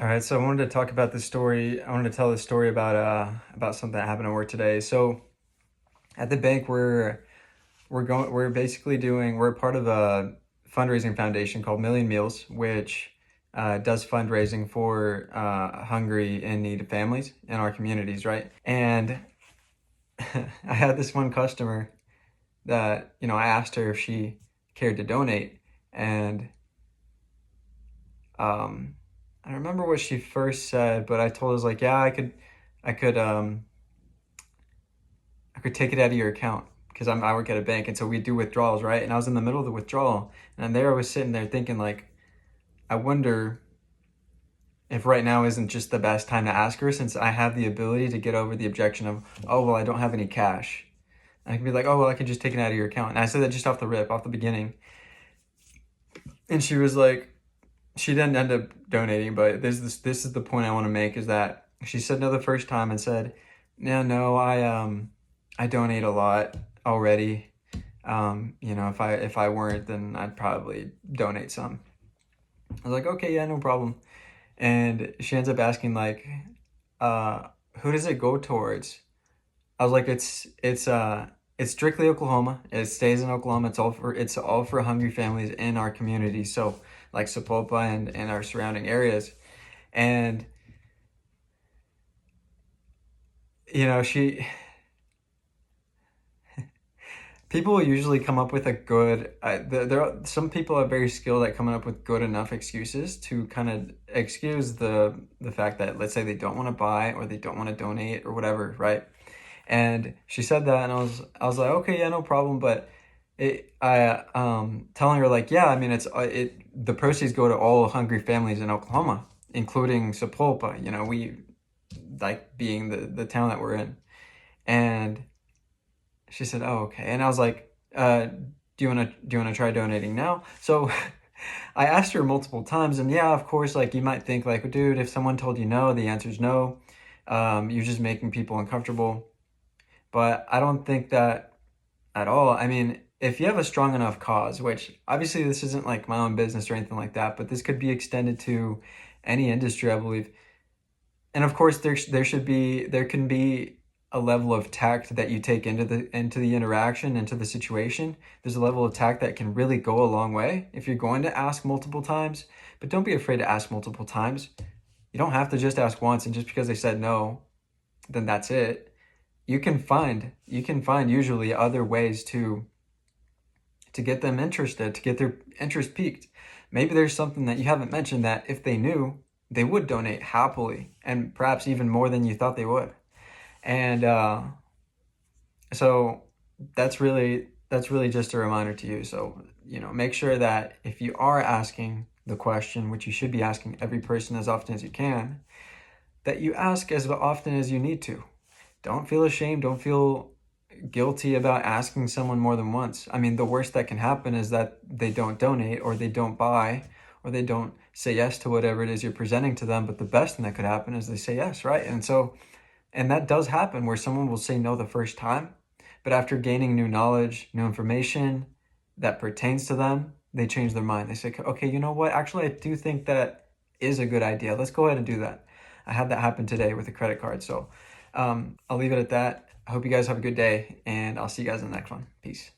All right, so I wanted to talk about this story. I wanted to tell this story about something that happened at work today. So at the bank, we're basically we're a part of a fundraising foundation called Million Meals, which does fundraising for hungry and needy families in our communities, right? And I had this one customer that I asked her if she cared to donate, and um, I don't remember what she first said, but I told her, I was like, yeah, I could I could take it out of your account because I work at a bank, and so we do withdrawals, right? And I was in the middle of the withdrawal, and there I was sitting there thinking, like, I wonder if right now isn't just the best time to ask her, since I have the ability to get over the objection of, oh, well, I don't have any cash. And I can be like, oh, well, I could just take it out of your account. And I said that just off the rip, off the beginning. And she was like, she didn't end up donating, but this is the point I want to make, is that she said no the first time and said, no, I donate a lot already. If I weren't, then I'd probably donate some. I was like, okay, yeah, no problem. And she ends up asking, like, who does it go towards? I was like, it's strictly Oklahoma. It stays in Oklahoma. It's all for hungry families in our community. So like Sapulpa and our surrounding areas. And she people will usually come up with a good some people are very skilled at coming up with good enough excuses to kind of excuse the fact that, let's say, they don't want to buy or they don't want to donate or whatever, right? And she said that, and I was like, okay, yeah, no problem. But telling her, like, yeah, I mean, the proceeds go to all hungry families in Oklahoma, including Sapulpa, we, like, being the town that we're in. And she said, oh, okay. And I was like, do you want to try donating now? So I asked her multiple times, and yeah, of course, like, you might think, like, dude, if someone told you no, the answer is no. You're just making people uncomfortable. But I don't think that at all. I mean, if you have a strong enough cause, which obviously this isn't like my own business or anything like that, but this could be extended to any industry, I believe. And of course, there can be a level of tact that you take into the interaction, into the situation. There's a level of tact that can really go a long way if you're going to ask multiple times. But don't be afraid to ask multiple times. You don't have to just ask once, and just because they said no, then that's it. You can find usually other ways to get them interested, to get their interest piqued. Maybe there's something that you haven't mentioned that if they knew, they would donate happily, and perhaps even more than you thought they would. And so that's really just a reminder to you. So, make sure that if you are asking the question, which you should be asking every person as often as you can, that you ask as often as you need to. Don't feel ashamed. Don't feel guilty about asking someone more than once. I mean, the worst that can happen is that they don't donate, or they don't buy, or they don't say yes to whatever it is you're presenting to them. But the best thing that could happen is they say yes, right? And that does happen, where someone will say no the first time, but after gaining new knowledge, new information that pertains to them, they change their mind. They say, okay, you know what? Actually, I do think that is a good idea. Let's go ahead and do that. I had that happen today with a credit card. So I'll leave it at that. I hope you guys have a good day, and I'll see you guys in the next one. Peace.